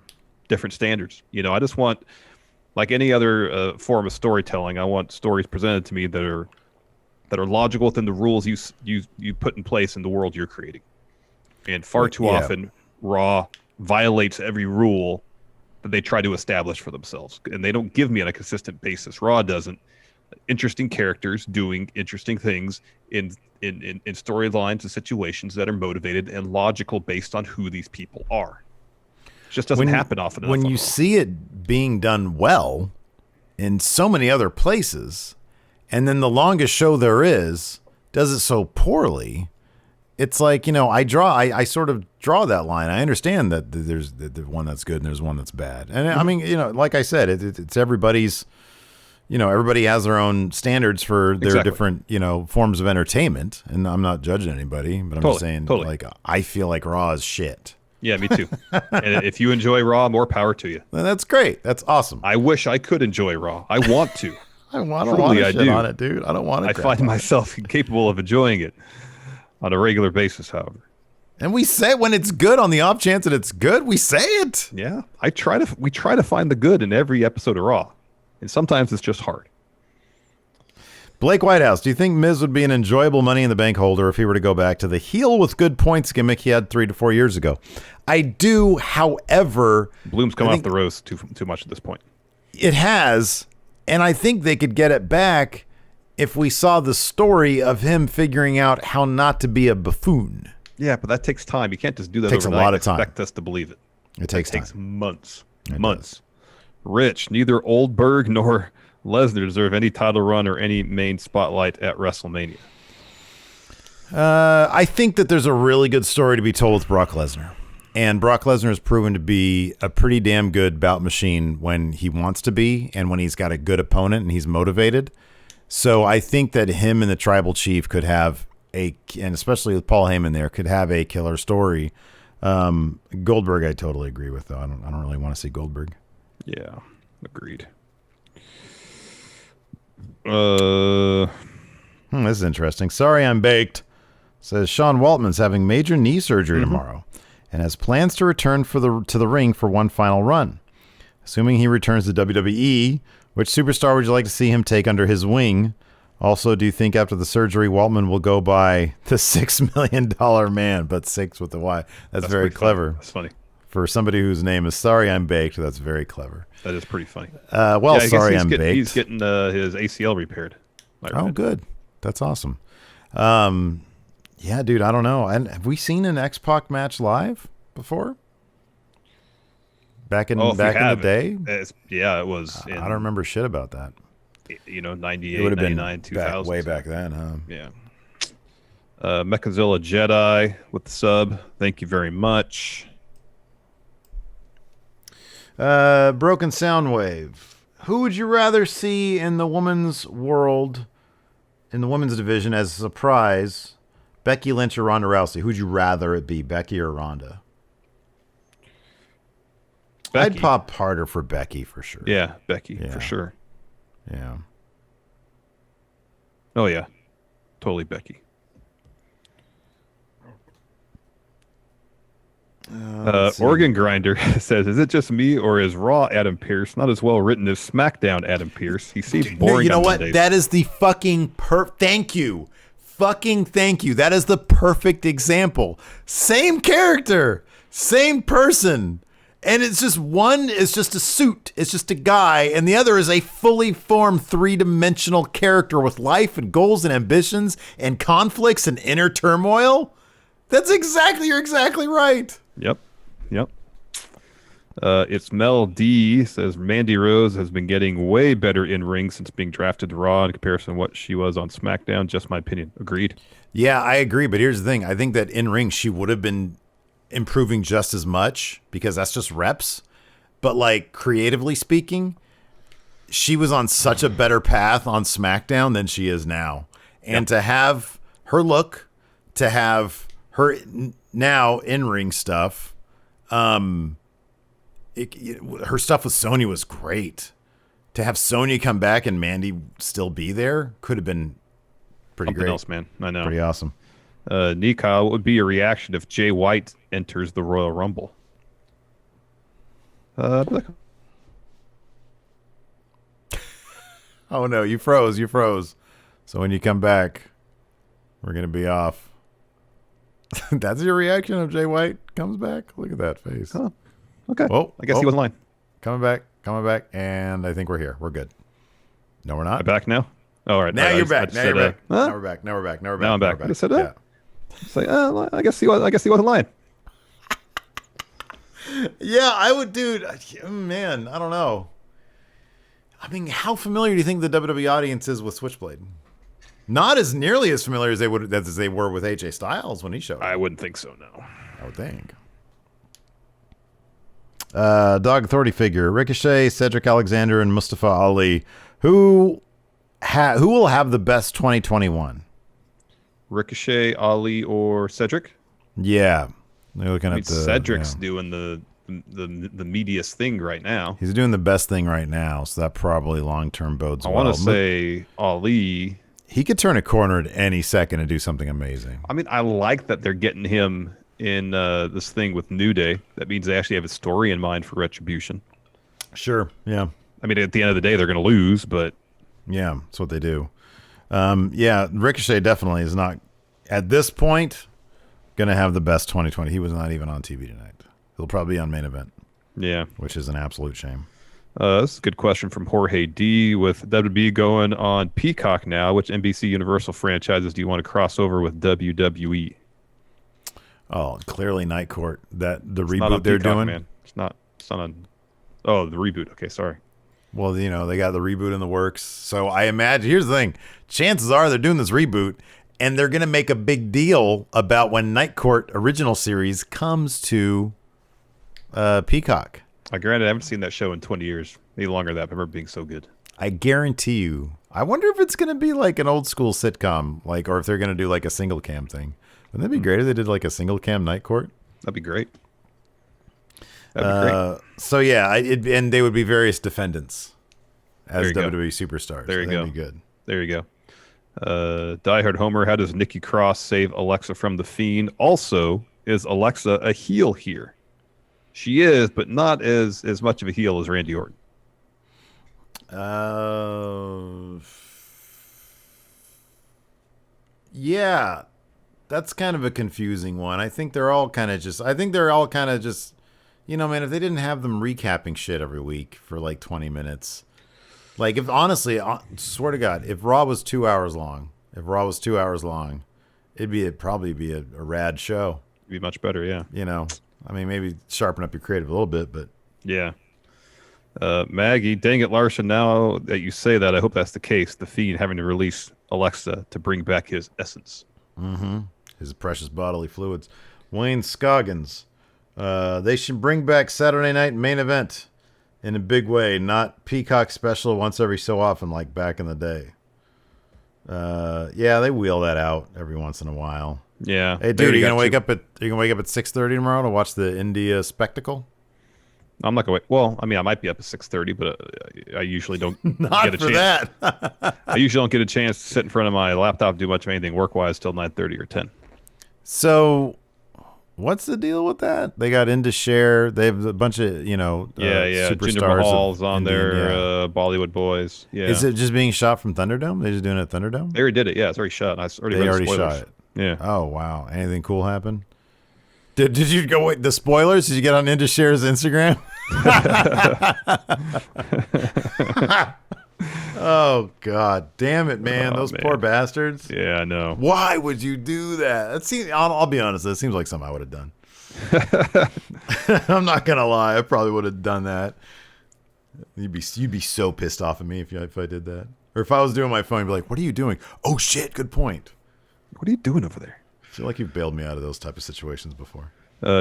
different standards. I just want, like any other form of storytelling, I want stories presented to me that are logical within the rules you put in place in the world you're creating. And far too often, Raw violates every rule that they try to establish for themselves, and they don't give me on a consistent basis. Raw doesn't. interesting characters doing interesting things in storylines and situations that are motivated and logical based on who these people are. It just doesn't happen often enough. When you see it being done well in so many other places, and then the longest show there is does it so poorly, it's like, I sort of draw that line. I understand that there's one that's good and there's one that's bad. And I mean, like I said, it's everybody's, everybody has their own standards for their different, forms of entertainment. And I'm not judging anybody, but I'm just saying, like, I feel like Raw is shit. Yeah, me too. And if you enjoy Raw, more power to you. That's great. That's awesome. I wish I could enjoy Raw. I want to. I don't want to shit on it, dude. I don't want to. I find myself incapable of enjoying it on a regular basis, however. And we say when it's good, on the off chance that it's good, we say it. Yeah, we try to find the good in every episode of Raw, and sometimes it's just hard. Blake Whitehouse, do you think Miz would be an enjoyable Money in the Bank holder if he were to go back to the heel with good points gimmick he had 3 to 4 years ago? I do, however... Bloom's come off the roast too much at this point. It has, and I think they could get it back if we saw the story of him figuring out how not to be a buffoon. Yeah, but that takes time. You can't just do that overnight. It takes a lot of time. Expect us to believe it. It takes months. It months. Does. Rich, neither Oldberg nor Lesnar deserve any title run or any main spotlight at WrestleMania. I think that there's a really good story to be told with Brock Lesnar. And Brock Lesnar has proven to be a pretty damn good bout machine when he wants to be and when he's got a good opponent and he's motivated. So I think that him and the Tribal Chief could have and especially with Paul Heyman there, could have a killer story. Goldberg, I totally agree with, though. I don't really want to see Goldberg. Yeah, agreed. This is interesting. Sorry, I'm baked. Says Sean Waltman's having major knee surgery tomorrow and has plans to return to the ring for one final run. Assuming he returns to WWE, which superstar would you like to see him take under his wing? Also, do you think after the surgery, Waltman will go by the $6 million man, but 6 with the Y? That's very clever. Funny. That's funny. For somebody whose name is Sorry I'm Baked, that's very clever. That is pretty funny. Sorry I'm baked. He's getting his ACL repaired. Oh, good. That's awesome. Yeah, dude, I don't know. And have we seen an X-Pac match live before? Back in the day? It was. I don't remember shit about that. 98, it would have 99, been 2000. Way back then, huh? Yeah. Mechazilla Jedi with the sub. Thank you very much. Broken Soundwave. Who would you rather see in the women's world, in the women's division as a surprise? Becky Lynch or Ronda Rousey? Who'd you rather it be, Becky or Ronda? Becky. I'd pop harder for Becky for sure. Yeah, Becky for sure. Yeah. Oh, yeah. Totally Becky. Organ Grinder says, is it just me or is Raw Adam Pearce not as well written as SmackDown Adam Pearce? He seems boring. You know what? Mondays. That is the fucking thank you. Fucking thank you. That is the perfect example. Same character, same person. And it's just one is just a suit. It's just a guy. And the other is a fully formed 3-dimensional character with life and goals and ambitions and conflicts and inner turmoil. You're exactly right. Yep. It's Mel D says Mandy Rose has been getting way better in ring since being drafted to Raw in comparison to what she was on SmackDown. Just my opinion. Agreed. Yeah, I agree. But here's the thing. I think that in ring she would have been improving just as much because that's just reps. But like creatively speaking, she was on such a better path on SmackDown than she is now. And to have her look, to have her now in-ring stuff, her stuff with Sonya was great. To have Sonya come back and Mandy still be there could have been pretty Something great. else, man. I know. Pretty awesome. Nika, what would be your reaction if Jay White enters the Royal Rumble? Oh no, you froze. So when you come back, we're going to be off. That's your reaction if Jay White comes back? Look at that face. Oh, okay. Oh, I guess he was in line. Coming back, and I think we're here. We're good. No, we're not. Am I back now? Oh, all right. Now you're back. Now I'm back. I said that. Yeah. It's like, I guess he wasn't lying. Yeah, I would, dude. Man, I don't know. I mean, how familiar do you think the WWE audience is with Switchblade? Not as nearly as familiar as they were with AJ Styles when he showed up. I wouldn't think so. No. I would think. Dog Authority figure: Ricochet, Cedric Alexander, and Mustafa Ali. Who will have the best 2021? Ricochet, Ali, or Cedric? Yeah, they're looking at Cedric's doing the meatiest thing right now. He's doing the best thing right now, so that probably long term bodes well. I want to say Ali. He could turn a corner at any second and do something amazing. I mean, I like that they're getting him in this thing with New Day. That means they actually have a story in mind for Retribution. Sure. Yeah. I mean, at the end of the day, they're going to lose, but yeah, that's what they do. Yeah, Ricochet definitely is not at this point going to have the best 2020. He was not even on TV tonight. He'll probably be on Main Event. Yeah, which is an absolute shame. This is a good question from Jorge D. With WWE going on Peacock now, which NBC Universal franchises do you want to cross over with WWE? Oh, clearly Night Court. That the it's reboot they're Peacock, doing. Man. It's not on. Oh, the reboot. Okay, sorry. Well, they got the reboot in the works. So I imagine, here's the thing. Chances are they're doing this reboot, and they're going to make a big deal about when Night Court original series comes to Peacock. Granted, I haven't seen that show in 20 years. Any longer than that. I remember being so good. I guarantee you. I wonder if it's going to be like an old school sitcom, or if they're going to do like a single cam thing. Wouldn't that be great if they did like a single cam Night Court? That'd be great. That'd be great. So yeah, and they would be various defendants as WWE superstars. There you go. That'd be good. There you go. Diehard Homer, how does Nikki Cross save Alexa from the Fiend? Also, is Alexa a heel here? She is, but not as much of a heel as Randy Orton. Yeah, that's kind of a confusing one. I think they're all kind of just, man, if they didn't have them recapping shit every week for like 20 minutes, like if honestly, swear to God, if Raw was 2 hours long, it'd probably be a rad show. It'd be much better, yeah. I mean, maybe sharpen up your creative a little bit, but yeah. Maggie, dang it, Larson, now that you say that, I hope that's the case. The Fiend having to release Alexa to bring back his essence. Mm-hmm. His precious bodily fluids. Wayne Scoggins. They should bring back Saturday Night Main Event in a big way, not Peacock special once every so often like back in the day. Yeah, they wheel that out every once in a while. Yeah. Hey, dude, are you gonna wake up at 6:30 tomorrow to watch the India spectacle? I'm not gonna wait. Well, I mean, I might be up at 6:30, but I usually don't not get a for chance. That. I usually don't get a chance to sit in front of my laptop, do much of anything work-wise till 9:30 or 10. So, what's the deal with that? They got into share. They have a bunch of superstars. Jinder Mahal's on there. Bollywood Boys. Yeah. Is it just being shot from Thunderdome? They just doing it at Thunderdome? They already did it. Yeah, it's already shot. They already shot it. Yeah. Oh wow! Anything cool happen? Did you go with the spoilers? Did you get on IndaShare's Instagram? Oh God, damn it, man! Those poor bastards. Yeah, I know. Why would you do that? I'll be honest. That seems like something I would have done. I'm not gonna lie. I probably would have done that. You'd be so pissed off at me if I did that, or if I was doing my phone, you'd be like, "What are you doing?" Oh shit! Good point. What are you doing over there? I feel like you've bailed me out of those type of situations before.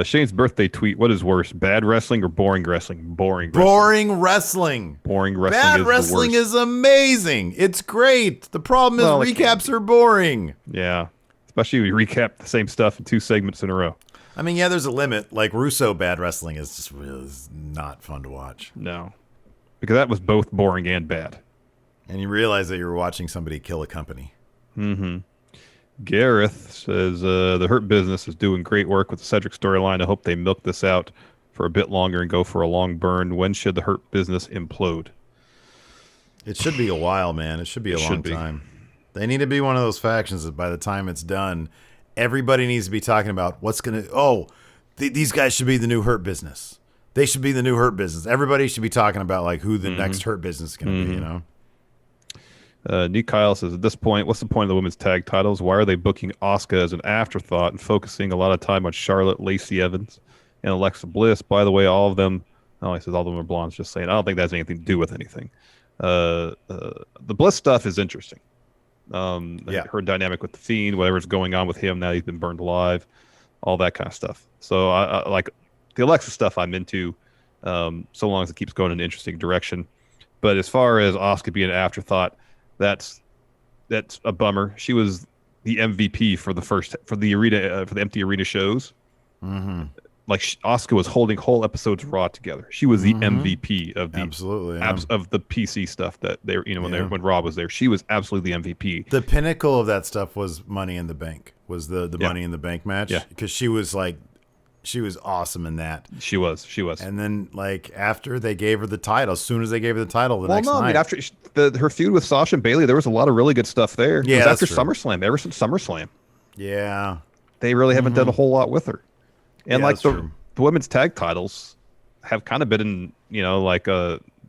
Shane's birthday tweet. What is worse, bad wrestling or boring wrestling? Boring wrestling. Boring wrestling. Boring wrestling. Bad wrestling is amazing. It's great. The problem is recaps are boring. Yeah. Especially if you recap the same stuff in 2 segments in a row. I mean, yeah, there's a limit. Like Russo bad wrestling is just really not fun to watch. No. Because that was both boring and bad. And you realize that you're watching somebody kill a company. Mm-hmm. Gareth says, the Hurt Business is doing great work with the Cedric storyline. I hope they milk this out for a bit longer and go for a long burn. When should the Hurt Business implode? It should be a while, man. It should be a long time. They need to be one of those factions that by the time it's done, everybody needs to be talking about what's going to... these guys should be the new Hurt Business. They should be the new Hurt Business. Everybody should be talking about like who the next Hurt Business is going to be, you know? Nick Kyle says, at this point, what's the point of the women's tag titles? Why are they booking Asuka as an afterthought and focusing a lot of time on Charlotte, Lacey Evans, and Alexa Bliss? By the way, all of them, he says all of them are blondes, just saying. I don't think that has anything to do with anything. The Bliss stuff is interesting. Her dynamic with the Fiend, whatever's going on with him now, he's been burned alive, all that kind of stuff. So I like the Alexa stuff I'm into, so long as it keeps going in an interesting direction. But as far as Asuka being an afterthought, that's a bummer. She was the MVP for the empty arena shows. Mm-hmm. Like Asuka was holding whole episodes of Raw together. She was the MVP of the of the PC stuff that they when Raw was there. She was absolutely the MVP. The pinnacle of that stuff was Money in the Bank. Was the Money in the Bank match? Yeah, because she was awesome in that. She was. And then after they gave her the title, as soon as they gave her the title, next night. After her feud with Sasha and Bayley, there was a lot of really good stuff there. Yeah, it was after SummerSlam. Ever since SummerSlam. Yeah. They really haven't done a whole lot with her. And the women's tag titles have kind of been,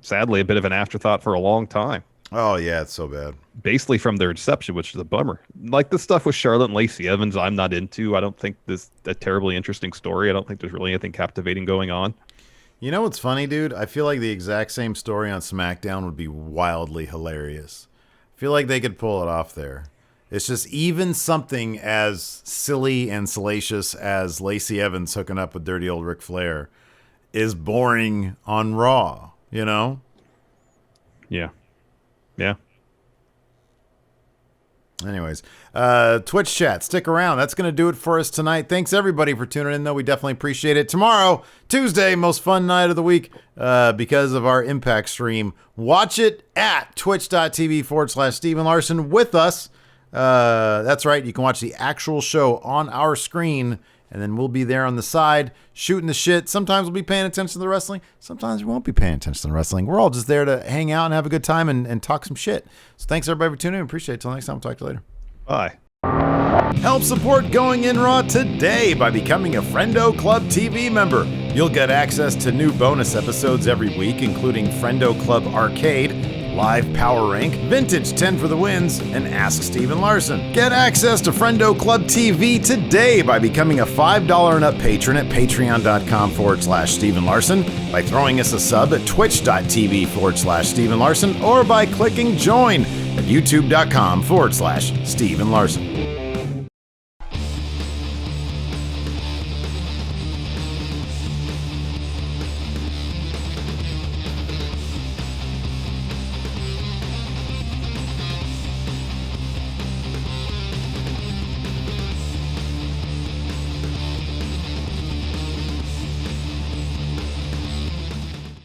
sadly, a bit of an afterthought for a long time. Oh, yeah, it's so bad. Basically from their inception, which is a bummer. Like the stuff with Charlotte and Lacey Evans, I'm not into. I don't think this a terribly interesting story. I don't think there's really anything captivating going on. You know what's funny, dude? I feel like the exact same story on SmackDown would be wildly hilarious. I feel like they could pull it off there. It's just even something as silly and salacious as Lacey Evans hooking up with dirty old Ric Flair is boring on Raw, you know? Yeah. Yeah. Anyways, Twitch chat, stick around. That's going to do it for us tonight. Thanks, everybody, for tuning in, though. We definitely appreciate it. Tomorrow, Tuesday, most fun night of the week because of our Impact stream. Watch it at twitch.tv/Steven Larson with us. That's right. You can watch the actual show on our screen, and then we'll be there on the side shooting the shit. Sometimes we'll be paying attention to the wrestling. Sometimes we won't be paying attention to the wrestling. We're all just there to hang out and have a good time and talk some shit. So thanks, everybody, for tuning in. Appreciate it. Till next time. We'll talk to you later. Bye. Help support Going In Raw today by becoming a Friendo Club TV member. You'll get access to new bonus episodes every week, including Friendo Club Arcade, Live Power Rank, Vintage 10 for the Wins, and Ask Steven Larson. Get access to Friendo Club TV today by becoming a $5 and up patron at patreon.com/Steven Larson, by throwing us a sub at twitch.tv/Steven Larson, or by clicking join at youtube.com/Steven Larson.